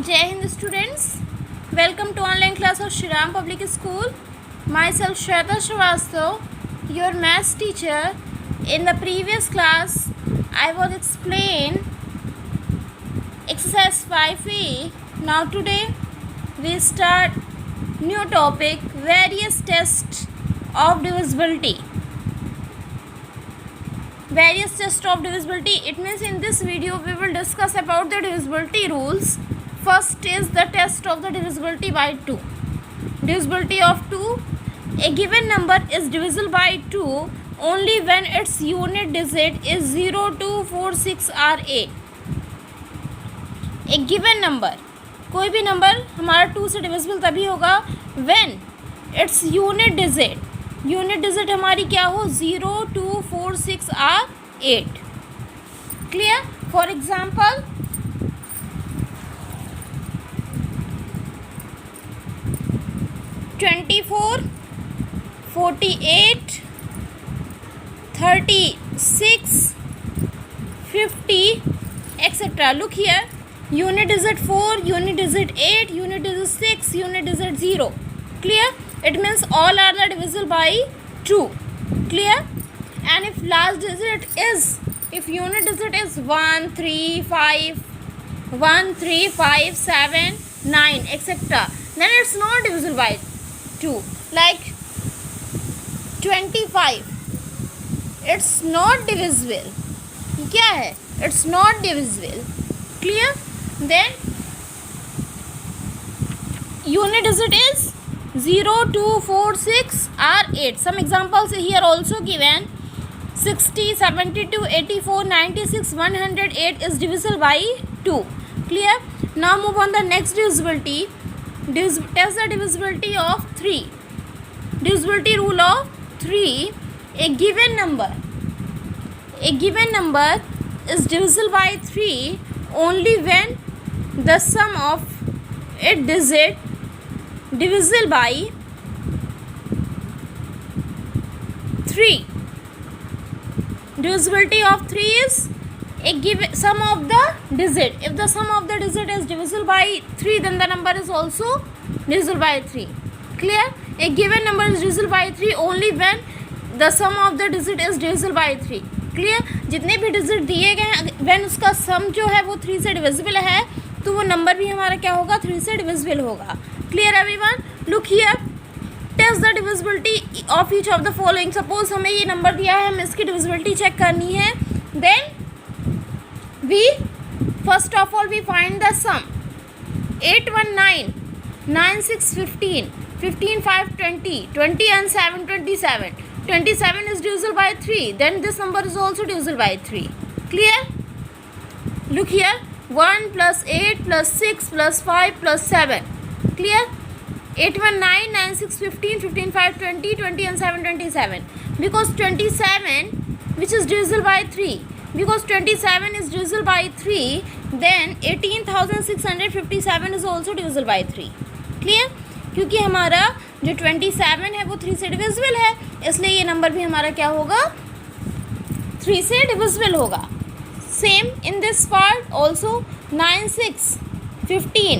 Jai Hind students, welcome to online class of Shri Ram Public School. Myself Shweta Srivastav, your maths teacher. In the previous class, I was explained exercise 5A. Now today we start new topic, various tests of divisibility. Various tests of divisibility. It means in this video we will discuss about the divisibility rules. First is the test of the divisibility by 2. Divisibility of 2. A given number is divisible by 2 only when its unit digit is 0, 2, 4, 6 or 8. एक given number, कोई भी number हमारा 2 से divisible तभी होगा when its unit digit हमारी क्या हो 0, 2, 4, 6 और 8. Clear. For example 24, 48, 36, 50, etc. Look here. Unit digit 4, unit digit 8, unit digit 6, unit digit 0. Clear? It means all are the divisible by 2. Clear? And if last digit is, if unit digit is 1, 3, 5, 7, 9, etc. then it's not divisible by 2. Like 25, it's not divisible. क्या है? It's not divisible. Clear? Then unit digit is 0, 2, 4, 6 or 8. Some examples here also given. 60, 72, 84, 96, 108 is divisible by 2. Clear? Now move on the next divisibility. Test the divisibility of 3. Divisibility rule of 3. A given number is divisible by 3 only when the sum of its digit divisible by 3. Divisibility of 3 is a given sum of the digit. If the sum of the digit is divisible by 3, then the number is also divisible by 3. Clear? A given number is divisible by 3 only when the sum of the digit is divisible by 3. Clear. जितने भी digit दिए गए हैं when उसका सम जो है वो 3 से डिविजिबल है तो वो नंबर भी हमारा क्या होगा 3 से डिविजिबल होगा. Clear everyone. Look here. Test the divisibility of each of the following. Suppose हमें ये नंबर दिया है, हमें इसकी डिविजिबिलिटी चेक करनी है. Then we first of all we find the sum. 8, 1, 9, 9, 6, 15, 15, 5, 20, 20 and 7, 27. 27 is divisible by 3. Then this number is also divisible by 3. Clear? Look here. 1 plus 8 plus 6 plus 5 plus 7. Clear? 8, 1, 9, 9, 6, 15, 15, 5, 20, 20 and 7, 27. Because 27 which is divisible by 3. Because 27 is divisible by 3, then 18,657 is also divisible by 3. Clear? क्योंकि हमारा जो 27 है वो 3 से divisible है, इसलिए ये number भी हमारा क्या होगा 3 से डिविजिबल होगा. Same in this part also. 9, 6, 15,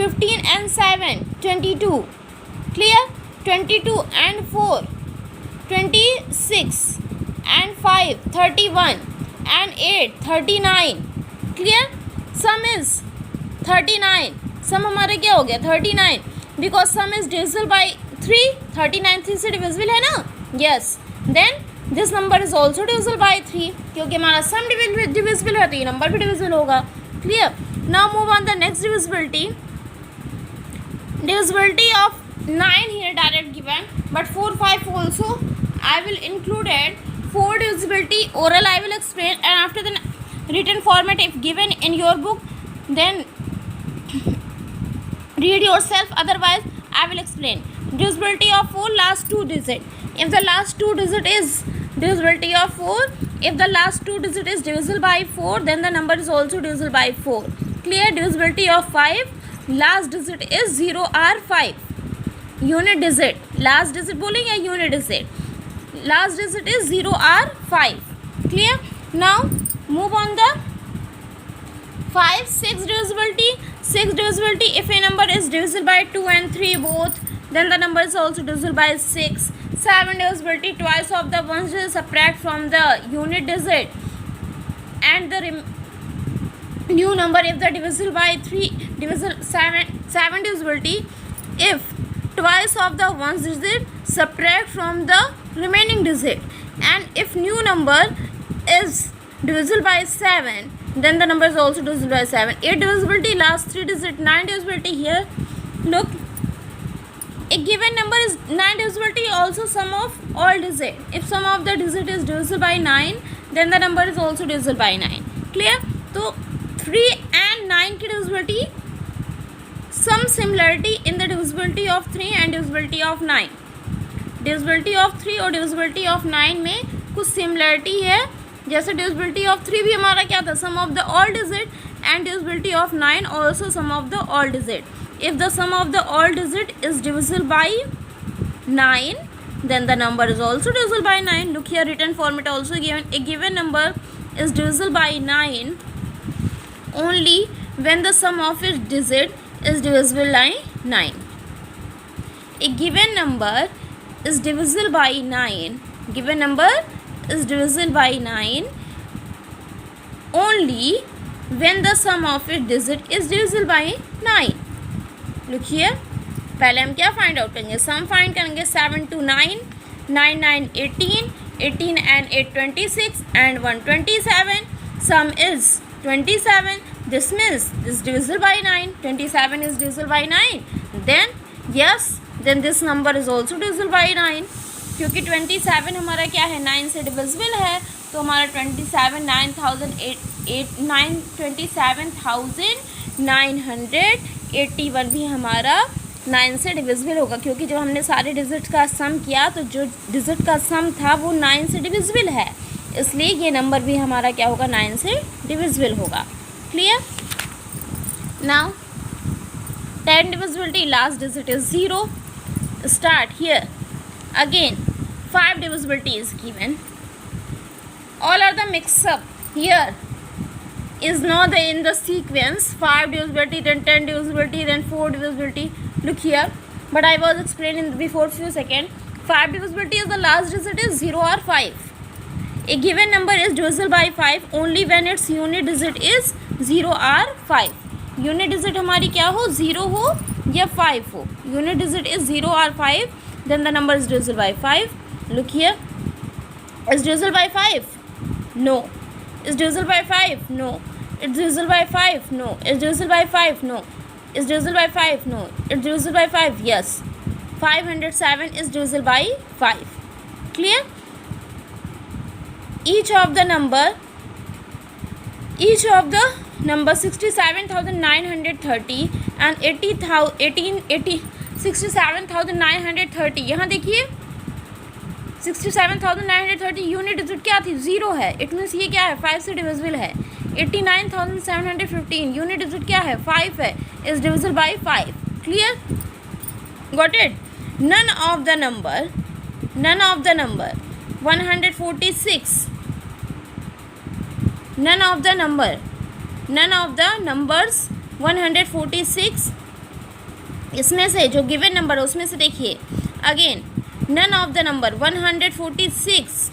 15 and 7, 22. Clear? 22 and 4, 26 and 5, 31 and 8, 39. Clear? Sum is 39. Sum हमारा क्या हो गया 39. Because sum is divisible by 3. 39 3 से डिविजिबल है ना. Yes. Then this number is also divisible by 3. क्योंकि हमारा सम डिविजिबल है तो ये नंबर भी डिविजिबल होगा. Clear. Now move on the next divisibility. Divisibility of 9 here direct given, but 4, 5 also I will include it. 4 divisibility oral I will explain, and after the written format if given in your book then read yourself, otherwise I will explain. Divisibility of 4 last 2 digit. If the last 2 digit is divisibility of 4, if the last 2 digit is divisible by 4, then the number is also divisible by 4. Clear? Divisibility of 5 last digit is 0 or 5. Unit digit last digit बोलेंगे unit digit last digit is 0 or 5. Clear? Now move on the 5, 6 divisibility. 6 divisibility, if a number is divisible by 2 and 3 both, then the number is also divisible by 6. 7 divisibility, twice of the ones digit subtract from the unit digit and the new number if the divisible by 3 divisible 7 divisibility, if twice of the ones digit subtract from the remaining digit, and if new number is divisible by 7, then the number is also divisible by 7. 8 divisibility, last 3 digit. 9 divisibility, here look, a given number is 9 divisibility, also sum of all digit. If sum of the digit is divisible by 9, then the number is also divisible by 9. Clear? So 3 and 9 की divisibility, some similarity in the divisibility of 3 and divisibility of 9. divisibility of 3 और divisibility of 9 में कुछ similarity है. जैसे divisibility of 3 भी हमारा क्या था, sum of the all digit, and divisibility of 9 also sum of the all digit. If the sum of the all digit is divisible by 9, then the number is also divisible by 9. Look here, written format also given. A given number is divisible by 9 only when the sum of its digit is divisible by 9. A given number is divisible by 9. Given number is divisible by 9 only when the sum of its digit is divisible by 9. Look here, पहले हम क्या find out करेंगे, sum find करेंगे. 7 to 9, 9 9 18, 18 and 8 26 and 1 27. Sum is 27. This means this is divisible by 9. 27 is divisible by 9. Then yes, then this number is also divisible by 9. क्योंकि 27 हमारा क्या है, 9 से डिविजिबल है, तो हमारा 27 27,981 भी हमारा 9 से डिविजिबल होगा. क्योंकि जब हमने सारे डिजिट का सम किया तो जो डिजिट का सम था वो 9 से डिविजिबल है, इसलिए ये नंबर भी हमारा क्या होगा, 9 से डिविजिबल होगा. Clear? Now 10 divisibility, last digit is 0. Start here. Again 5 divisibility is given. All are the mix up. Here is not in the sequence. 5 divisibility, then 10 divisibility, then 4 divisibility. Look here, but I was explaining before few seconds. 5 divisibility is the last digit is 0 or 5. A given number is divisible by 5 only when its unit digit is 0 or 5. Unit digit हमारी क्या हो, 0 हो या 5 हो. Unit digit is 0 और 5, then the number is divisible by 5. Look here, is divisible by 5? No. Is divisible by 5? No. Is divisible by 5? No. Is divisible by 5? No. Is divisible by 5? No. Is divisible by 5? Yes. 507 is divisible by 5. Clear? Each of the number 67,930 and 67,930. यहाँ देखिए 67,930 unit digit क्या थी, 0 है. It means ये क्या है, 5 से divisible है. 89,715 यूनिट डिजिट क्या है, 5 है, is divisible by 5. Clear? Got it? None of the number 146, none of the numbers 146, इसमें से जो गिवन नंबर है उसमें से देखिए again, none of the number 146,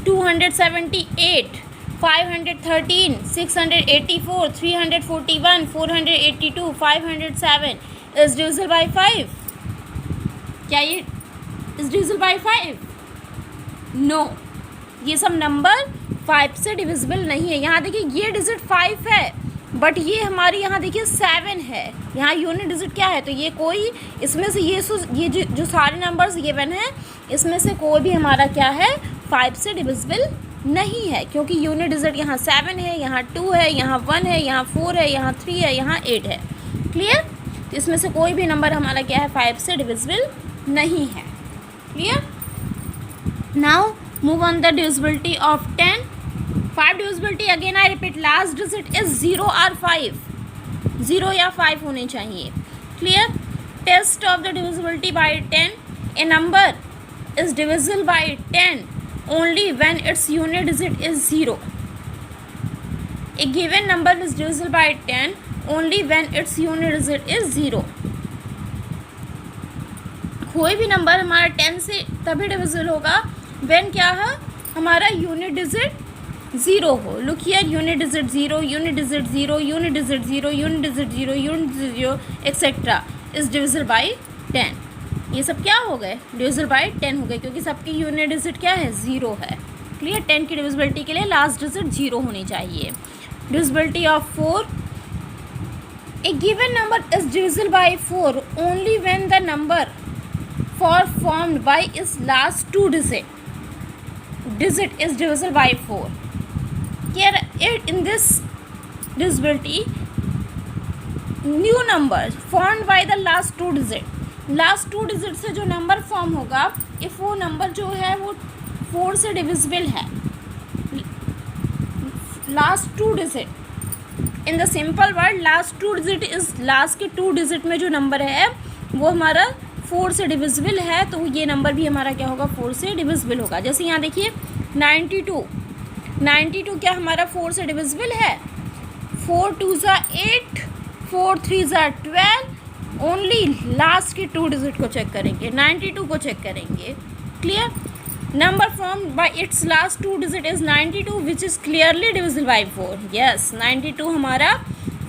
278, 513, 684, 341, 482, 507 is divisible by 5. क्या ये इज डिविजिबल बाय 5? नो, ये सब नंबर 5 से डिविजिबल नहीं है. यहाँ देखिए ये डिजिट 5 है, बट ये हमारी यहाँ देखिए 7 है. यहाँ यूनिट डिजिट क्या है, तो ये कोई इसमें से ये जो सारे नंबर्स गिवन है इसमें से कोई भी हमारा क्या है, 5 से डिविजिबल नहीं है. क्योंकि यूनिट डिजिट यहाँ 7 है, यहाँ 2 है, यहाँ 1 है, यहाँ 4 है, यहाँ 3 है, यहाँ 8 है. क्लियर? तो इसमें से कोई भी नंबर हमारा क्या है, 5 से डिविजिबल नहीं है. Clear? Now move on the divisibility of 10. 5 divisibility, again I repeat, last digit is 0 और 5. 0 या 5 होने चाहिए. Clear? Test of the divisibility by 10. A number is divisible by 10 only when its unit digit is 0. A given number is divisible by 10 only when its unit digit is 0। कोई भी number हमारा 10 से तभी divisible होगा when क्या है, हमारा unit digit 0 हो। Look here, unit digit 0, unit digit 0, unit digit 0, unit digit 0, unit digit 0 etcetera is divisible by 10। ये सब क्या हो गए, डिविजिबल बाय 10 हो गए, क्योंकि सबकी यूनिट डिजिट क्या है, 0 है। क्लियर, 10 की डिविजिबिलिटी के लिए लास्ट डिजिट 0 होनी चाहिए। Divisibility of 4, A given number is divisible bye 4 only when the number formed by its last 2 digit is divisible by 4. Here in this divisibility, new number formed by the last 2 digit से जो number form होगा, if वो number जो है वो 4 से divisible है, last 2 digit in the simple word, last 2 digit is last के 2 डिजिट में जो नंबर है वो हमारा 4 से डिविजिबल है, तो ये नंबर भी हमारा क्या होगा, 4 से डिविजिबल होगा। जैसे यहाँ देखिए 92 क्या हमारा 4 से डिविजिबल है, 4 2 ज़ा 8, 4 3 ज़ा 12, ओनली लास्ट के 2 डिजिट को चेक करेंगे, 92 को चेक करेंगे। Clear, number form by it's last 2 digit is 92 which is clearly divisible by 4। Yes, 92 हमारा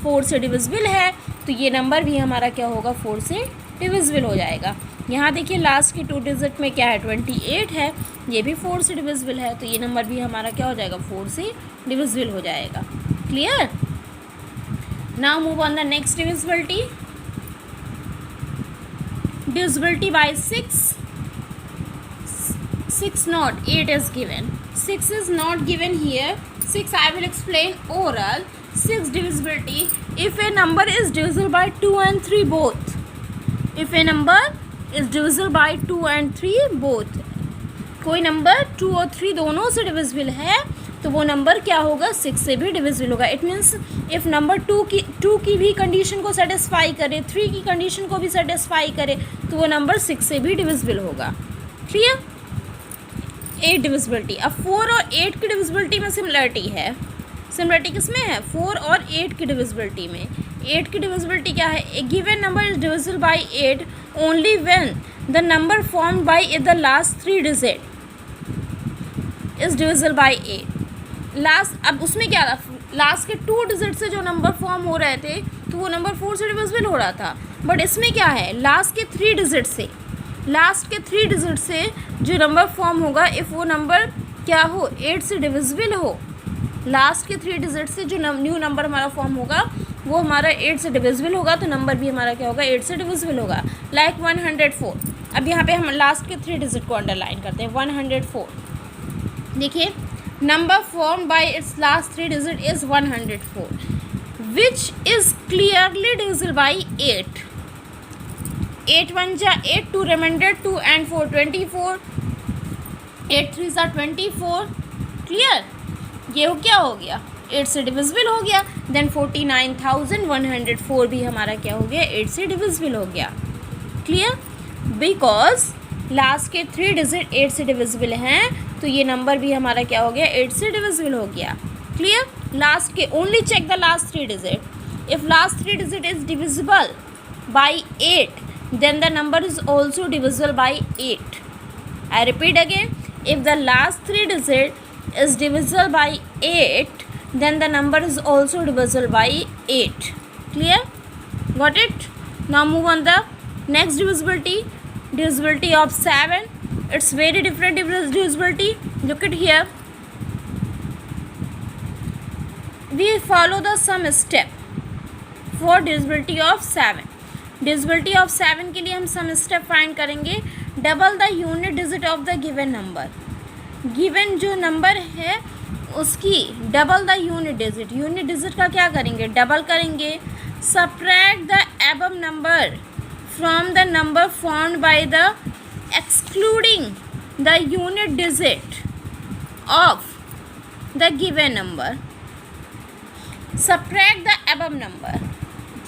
4 से डिविजिबल है, तो ये नंबर भी हमारा क्या होगा, 4 से डिविजिबल हो जाएगा। यहाँ देखिए लास्ट के 2 डिजिट में क्या है, 28 है, ये भी 4 से डिविजिबल है, तो ये नंबर भी हमारा क्या हो जाएगा, 4 से डिविजिबल हो जाएगा। Clear, now move on the next divisibility. Divisibility bye 6 not 8 is given, 6 is not given here, 6 I will explain oral। 6 divisibility, if a number is divisible by 2 and 3 both, if a number is divisible by 2 and 3 both, कोई number 2 और 3 दोनों से divisible है तो वो number क्या होगा, 6 से भी डिविजिबल होगा। इट मीन्स इफ़ नंबर 2 की भी कंडीशन को सेटिस्फाई करे, 3 की कंडीशन को भी सेटिस्फाई करे, तो वो नंबर 6 से भी डिविजिबल होगा। Clear, 8 divisibility. अब 4 और 8 की डिविजिबिलिटी में सिमिलरिटी है। सिमिलरिटी किस में है, 4 और 8 की डिविजिबिलिटी में। 8 की डिविजिबिलिटी क्या है, a given number is divisible by 8 only when the number formed by the last 3 digit is divisible by 8। Last, अब उसमें क्या था, लास्ट के 2 डिजिट से जो नंबर फॉर्म हो रहे थे तो वो नंबर 4 से डिविजिबल हो रहा था, बट इसमें क्या है, लास्ट के 3 डिजिट से, लास्ट के 3 डिजिट से जो नंबर फॉर्म होगा, इफ़ वो नंबर क्या हो, 8 से डिविजिबल हो, लास्ट के 3 डिजिट से जो न्यू नंबर हमारा फॉर्म होगा वो हमारा 8 से डिविजिबल होगा, तो नंबर भी हमारा क्या होगा, 8 से डिविजिबल होगा। लाइक 104। अब यहाँ पे हम लास्ट के 3 डिजिट को अंडरलाइन करते हैं। 104 देखिए, number form by it's last 3 digit is 104 which is clearly divisible by 8। 8 1 जा 8, 2 रिमाइंडर 2 and 4 24, 8 3 जा 24। क्लियर, ये हो क्या हो गया, 8 से डिविजिबल हो गया। देन 49,104 भी हमारा क्या हो गया, 8 से डिविजिबल हो गया। क्लियर, बिकॉज लास्ट के 3 डिजिट 8 से डिविजिबल हैं, तो ये नंबर भी हमारा क्या हो गया, 8 से डिविजिबल हो गया। क्लियर, लास्ट के only check the last 3 digit. If last 3 digit is divisible by 8 then the number is also divisible by 8. I repeat again, if the last 3 digit is divisible by 8 then the number is also divisible by 8. Clear, got it? Now move on the next divisibility. Divisibility of 7, it's very different divisibility. Look at here, we follow the sum step for divisibility of 7. Divisibility of 7 के लिए हम सम step find करेंगे। Double the unit digit of the given number, given जो number है उसकी double the unit digit, unit digit का क्या करेंगे, डबल करेंगे। Subtract the above number from the number formed by the excluding the unit digit of the given number. Subtract the above number,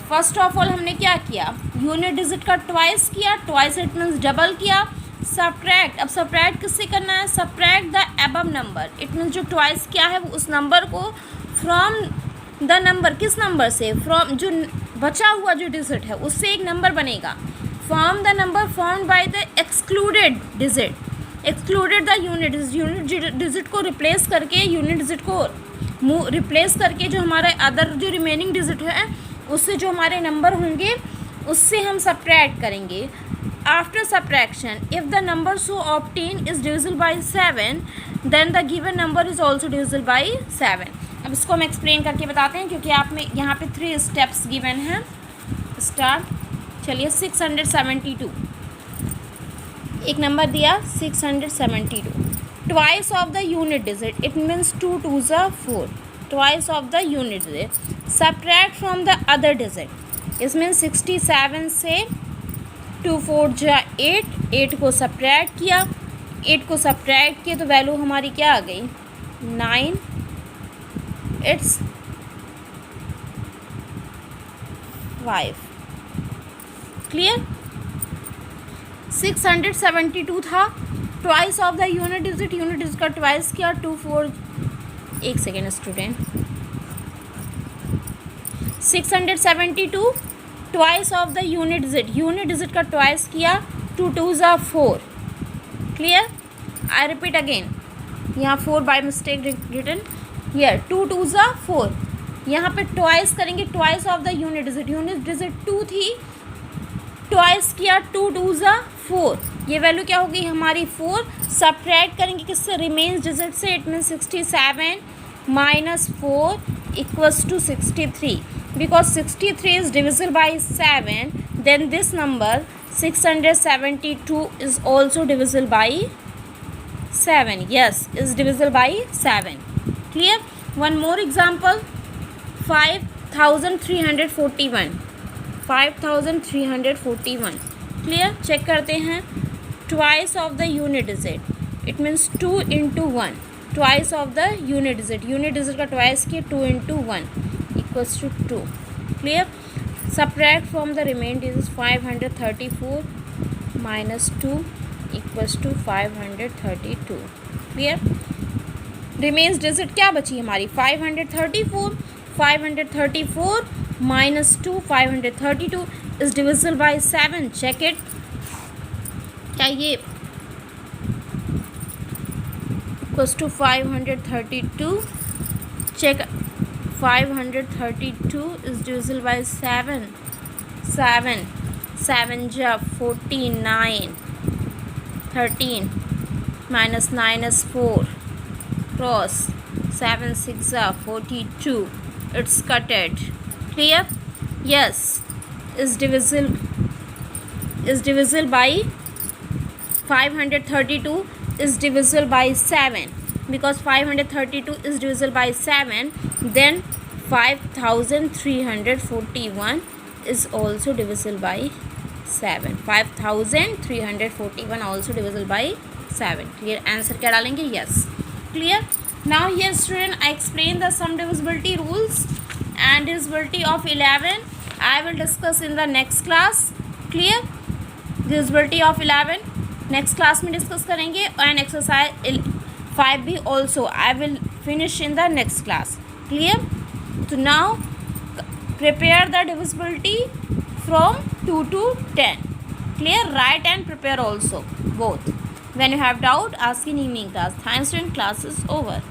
first of all हमने क्या किया, unit digit का twice किया, twice it means double किया। Subtract, अब subtract किससे करना है, subtract the above number, it means जो ट्वाइस किया है वो उस नंबर को फ्रॉम द नंबर, किस नंबर से, फ्रॉम, जो बचा हुआ जो डिजिट है उससे एक नंबर बनेगा, form the number form by the excluded digit, excluded the unit digit को रिप्लेस करके, यूनिट डिजिट को रिप्लेस करके जो हमारा अदर जो रिमेनिंग डिजिट है उससे जो हमारे नंबर होंगे उससे हम सब्ट्रैक्ट करेंगे. After subtraction if the number so obtain is divisible by 7 then the given number is also divisible by 7. अब इसको हम एक्सप्लेन करके बताते हैं क्योंकि आप में यहाँ पे 3 स्टेप्स गिवन हैं. स्टार्ट. चलिए 672, एक नंबर दिया 672, twice of the unit digit, it means 2 2s are 4, twice of the unit digit, subtract from the other digit, इसमें 67 से 2 4 जा 8, 8 को सब्ट्रैक्ट किया, 8 को सब्ट्रैक्ट किया तो वैल्यू हमारी क्या आ गई 9, इट्स 5. क्लियर. 672 था, twice of the unit digit, unit digit का ट्वाइस किया 2 4, एक second student, 672 twice of the unit digit का ट्वाइस किया 2 2s are 4. Clear. I repeat again, यहाँ 4 by mistake written here, 2 2s are 4, यहाँ पे ट्वाइस करेंगे, twice of the unit digit 2 थी, ट्वाइस किया 2 2s are 4, ये वैल्यू क्या होगी हमारी 4, सब्ट्रैक्ट करेंगे किससे, रिमेन्स डिजिट से, it mean 67 minus 4 equals to 63. Because 63 is divisible by 7, then this number 672 is also divisible by 7. Yes, is divisible by 7. Clear. One more example. 5341. 5341. Clear. Check करते हैं. Twice of the unit digit. It means 2 into 1. Twice of the unit digit. Unit digit का twice किया 2 into 1. equals to 2. Clear. Subtract from the remainder is 534 minus 2 equals to 532. Clear. Remains digit क्या बची हमारी 534. 534 minus 2 532 is divisible by 7. Check it. क्या ये equals to 532. Check. 532 is divisible by 7. 7 ja 49. 13 minus 9 is 4. Cross 7 6 ja 42. It's cutted. Clear. Yes, is divisible by 532 is divisible by 7. Because 532 is divisible by 7, then 5341 is also divisible by 7. 5341 also divisible by 7. Clear. Answer क्या डालेंगे? Yes. Clear. Now here student, I explain the sum divisibility rules and divisibility of 11. I will discuss in the next class. Clear. Divisibility of 11 next class में discuss करेंगे and exercise 5 भी also I will finish in the next class. Clear. So now prepare the divisibility from 2 to 10. Clear. Write and prepare also both. When you have doubt, ask in evening class. Thanks student, class is over.